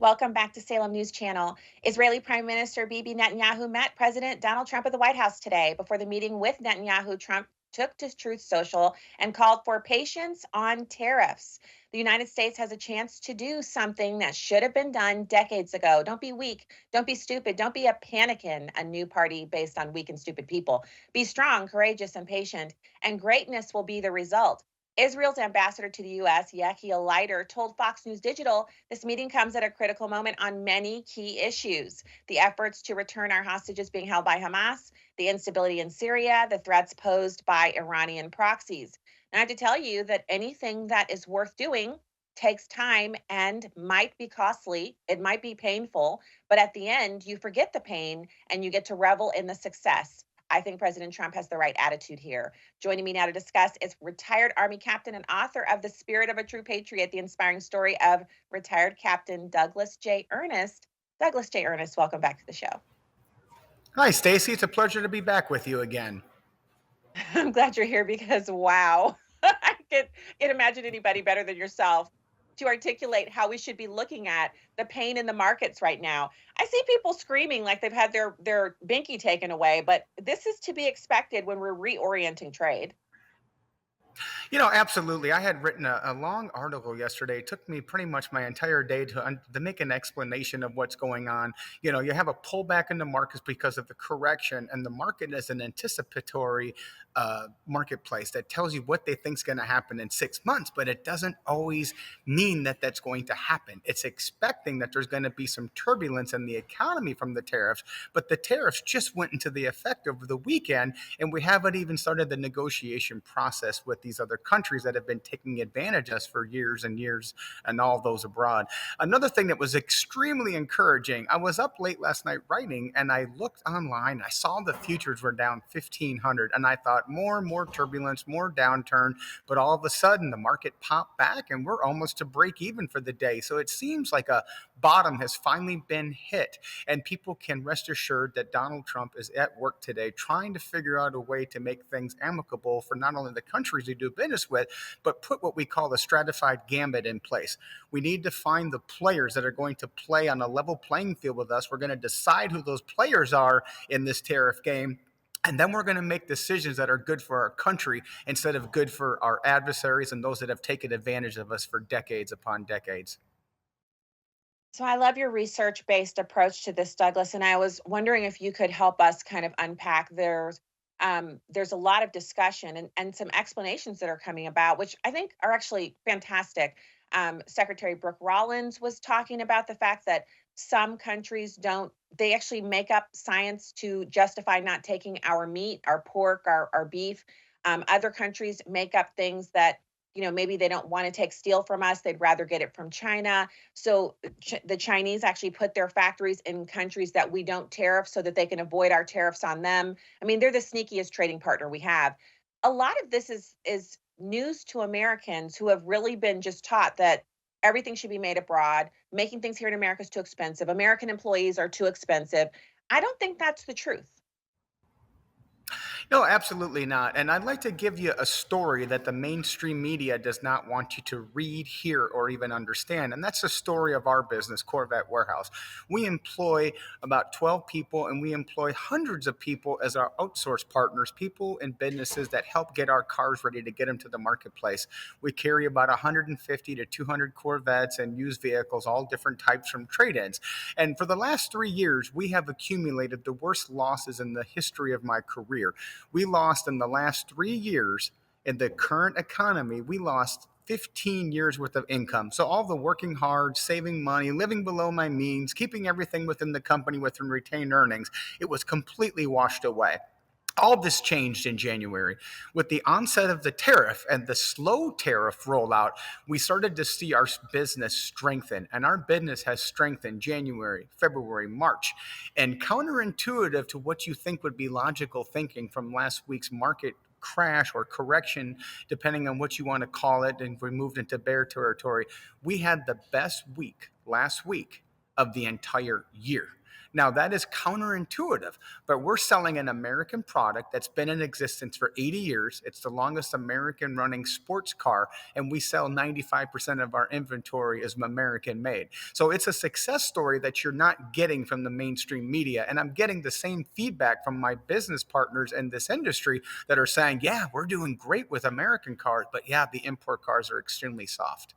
Welcome back to Salem News Channel. Israeli Prime Minister Bibi Netanyahu met President Donald Trump at the White House today. Before the meeting with Netanyahu, Trump took to Truth Social and called for patience on tariffs. The United States has a chance to do something that should have been done decades ago. Don't be weak. Don't be stupid. Don't be a panikin, a new party based on weak and stupid people. Be strong, courageous, and patient, and greatness will be the result. Israel's ambassador to the U.S., Yechiel Leiter, told Fox News Digital this meeting comes at a critical moment on many key issues: the efforts to return our hostages being held by Hamas, the instability in Syria, the threats posed by Iranian proxies. And I have to tell you that anything that is worth doing takes time and might be costly. It might be painful, but at the end, you forget the pain and you get to revel in the success. I think President Trump has the right attitude here. Joining me now to discuss is retired Army captain and author of The Spirit of a True Patriot, the inspiring story of retired Captain Douglas J. Ernest. Douglas J. Ernest, welcome back to the show. Hi, Stacy. It's a pleasure to be back with you again. I'm glad you're here because, wow, I can't imagine anybody better than yourself to articulate how we should be looking at the pain in the markets right now. I see people screaming like they've had their binky taken away, but this is to be expected when we're reorienting trade. Absolutely. I had written a long article yesterday. It took me pretty much my entire day to make an explanation of what's going on. You have a pullback in the markets because of the correction, and the market is an anticipatory marketplace that tells you what they think is going to happen in 6 months, but it doesn't always mean that that's going to happen. It's expecting that there's going to be some turbulence in the economy from the tariffs, but the tariffs just went into the effect over the weekend, and we haven't even started the negotiation process with these other countries that have been taking advantage of us for years and years, and all those abroad. Another thing that was extremely encouraging, I was up late last night writing, and I looked online. I saw the futures were down 1,500, and I thought more and more turbulence, more downturn. But all of a sudden, the market popped back, and we're almost to break even for the day. So it seems like a bottom has finally been hit, and people can rest assured that Donald Trump is at work today trying to figure out a way to make things amicable for not only the countries we do business with, but put what we call the stratified gambit in place. We need to find the players that are going to play on a level playing field with us. We're going to decide who those players are in this tariff game. And then we're going to make decisions that are good for our country instead of good for our adversaries and those that have taken advantage of us for decades upon decades. So I love your research-based approach to this, Douglas, and I was wondering if you could help us kind of unpack there's a lot of discussion and some explanations that are coming about, which I think are actually fantastic. Secretary Brooke Rollins was talking about the fact that some countries don't, they actually make up science to justify not taking our meat, our pork, our beef. Other countries make up things that, maybe they don't want to take steel from us. They'd rather get it from China. So the Chinese actually put their factories in countries that we don't tariff so that they can avoid our tariffs on them. I mean, they're the sneakiest trading partner we have. A lot of this is news to Americans who have really been just taught that everything should be made abroad. Making things here in America is too expensive. American employees are too expensive. I don't think that's the truth. No, absolutely not. And I'd like to give you a story that the mainstream media does not want you to read, hear, or even understand. And that's the story of our business, Corvette Warehouse. We employ about 12 people, and we employ hundreds of people as our outsource partners, people and businesses that help get our cars ready to get them to the marketplace. We carry about 150 to 200 Corvettes and used vehicles, all different types from trade-ins. And for the last 3 years, we have accumulated the worst losses in the history of my career. We lost in the last 3 years in the current economy, we lost 15 years worth of income. So all the working hard, saving money, living below my means, keeping everything within the company within retained earnings, it was completely washed away. All this changed in January. With the onset of the tariff and the slow tariff rollout, we started to see our business strengthen, and our business has strengthened January, February, March. And counterintuitive to what you think would be logical thinking from last week's market crash or correction, depending on what you want to call it, and we moved into bear territory, we had the best week last week of the entire year. Now, that is counterintuitive, but we're selling an American product that's been in existence for 80 years. It's the longest American running sports car, and we sell 95% of our inventory is American made. So it's a success story that you're not getting from the mainstream media. And I'm getting the same feedback from my business partners in this industry that are saying, yeah, we're doing great with American cars, but yeah, the import cars are extremely soft.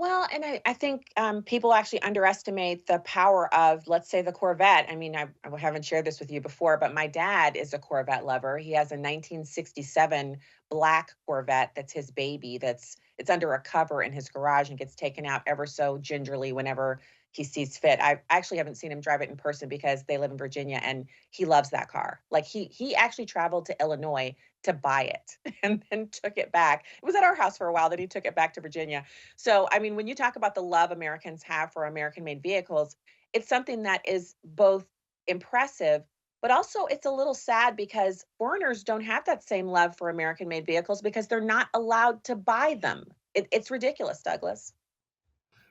Well, and I think people actually underestimate the power of, let's say, the Corvette. I mean, I haven't shared this with you before, but my dad is a Corvette lover. He has a 1967 black Corvette that's his baby. It's under a cover in his garage and gets taken out ever so gingerly whenever he sees fit. I actually haven't seen him drive it in person because they live in Virginia and he loves that car. Like he actually traveled to Illinois to buy it and then took it back. It was at our house for a while, then he took it back to Virginia. So, I mean, when you talk about the love Americans have for American made vehicles, it's something that is both impressive, but also it's a little sad because foreigners don't have that same love for American made vehicles because they're not allowed to buy them. It's ridiculous, Douglas.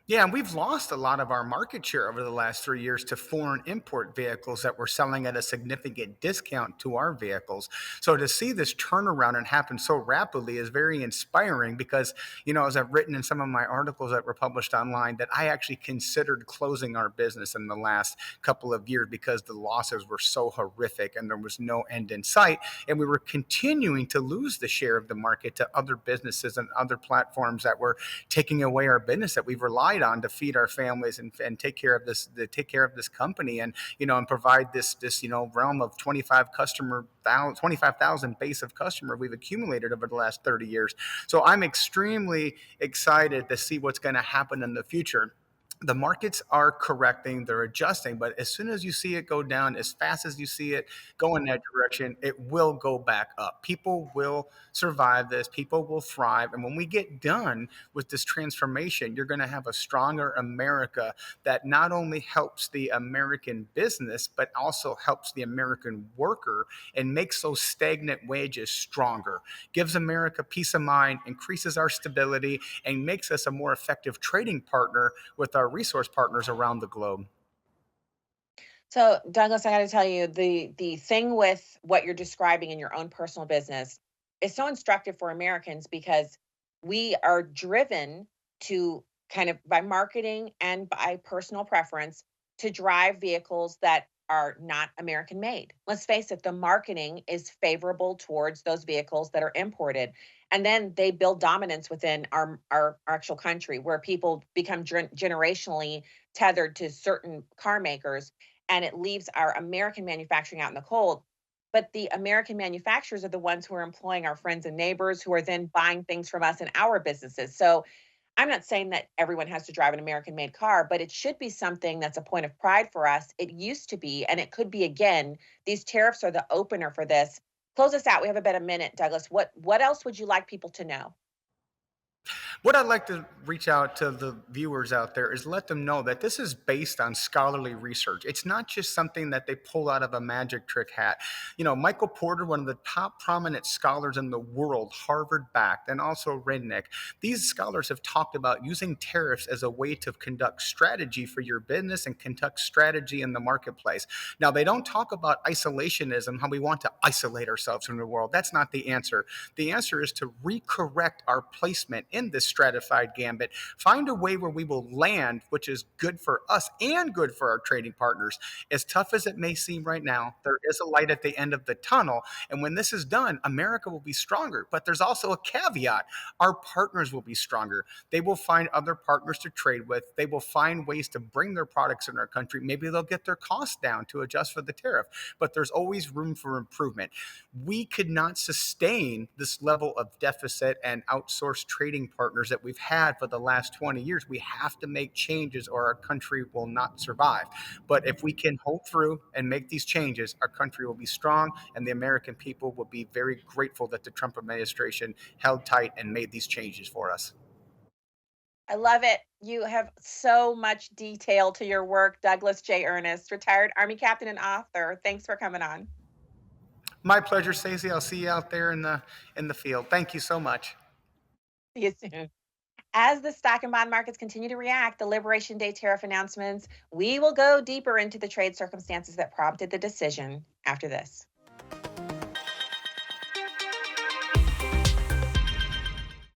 Yeah, and we've lost a lot of our market share over the last 3 years to foreign import vehicles that we're selling at a significant discount to our vehicles. So to see this turnaround and happen so rapidly is very inspiring because, as I've written in some of my articles that were published online, that I actually considered closing our business in the last couple of years because the losses were so horrific and there was no end in sight. And we were continuing to lose the share of the market to other businesses and other platforms that were taking away our business that we've relied on to feed our families and take care of this to take care of this company and provide this realm of 25,000 base of customer we've accumulated over the last 30 years. So I'm extremely excited to see what's going to happen in the future. The markets are correcting, they're adjusting, but as soon as you see it go down, as fast as you see it go in that direction, it will go back up. People will survive this, people will thrive. And when we get done with this transformation, you're going to have a stronger America that not only helps the American business, but also helps the American worker and makes those stagnant wages stronger, gives America peace of mind, increases our stability, and makes us a more effective trading partner with our resource partners around the globe. So, Douglas, I got to tell you, the thing with what you're describing in your own personal business is so instructive for Americans because we are driven to kind of by marketing and by personal preference to drive vehicles that are not American made. Let's face it, the marketing is favorable towards those vehicles that are imported. And then they build dominance within our actual country where people become generationally tethered to certain car makers and it leaves our American manufacturing out in the cold. But the American manufacturers are the ones who are employing our friends and neighbors who are then buying things from us in our businesses. So I'm not saying that everyone has to drive an American made car, but it should be something that's a point of pride for us. It used to be, and it could be again. These tariffs are the opener for this. Close us out. We have about a minute, Douglas. What else would you like people to know? What I'd like to reach out to the viewers out there is let them know that this is based on scholarly research. It's not just something that they pull out of a magic trick hat. Michael Porter, one of the top prominent scholars in the world, Harvard backed, and also Redneck. These scholars have talked about using tariffs as a way to conduct strategy for your business and conduct strategy in the marketplace. Now, they don't talk about isolationism, how we want to isolate ourselves from the world. That's not the answer. The answer is to recorrect our placement in this stratified gambit, find a way where we will land, which is good for us and good for our trading partners. As tough as it may seem right now, there is a light at the end of the tunnel. And when this is done, America will be stronger. But there's also a caveat: our partners will be stronger. They will find other partners to trade with. They will find ways to bring their products in our country. Maybe they'll get their costs down to adjust for the tariff, but there's always room for improvement. We could not sustain this level of deficit and outsourced trading partners that we've had for the last 20 years. We have to make changes or our country will not survive. But if we can hold through and make these changes, our country will be strong and the American people will be very grateful that the Trump administration held tight and made these changes for us. I love it. You have so much detail to your work, Douglas J. Ernest, retired Army captain and author. Thanks for coming on. My pleasure, Stacey. I'll see you out there in the field. Thank you so much. See you soon. As the stock and bond markets continue to react, the Liberation Day tariff announcements, we will go deeper into the trade circumstances that prompted the decision after this.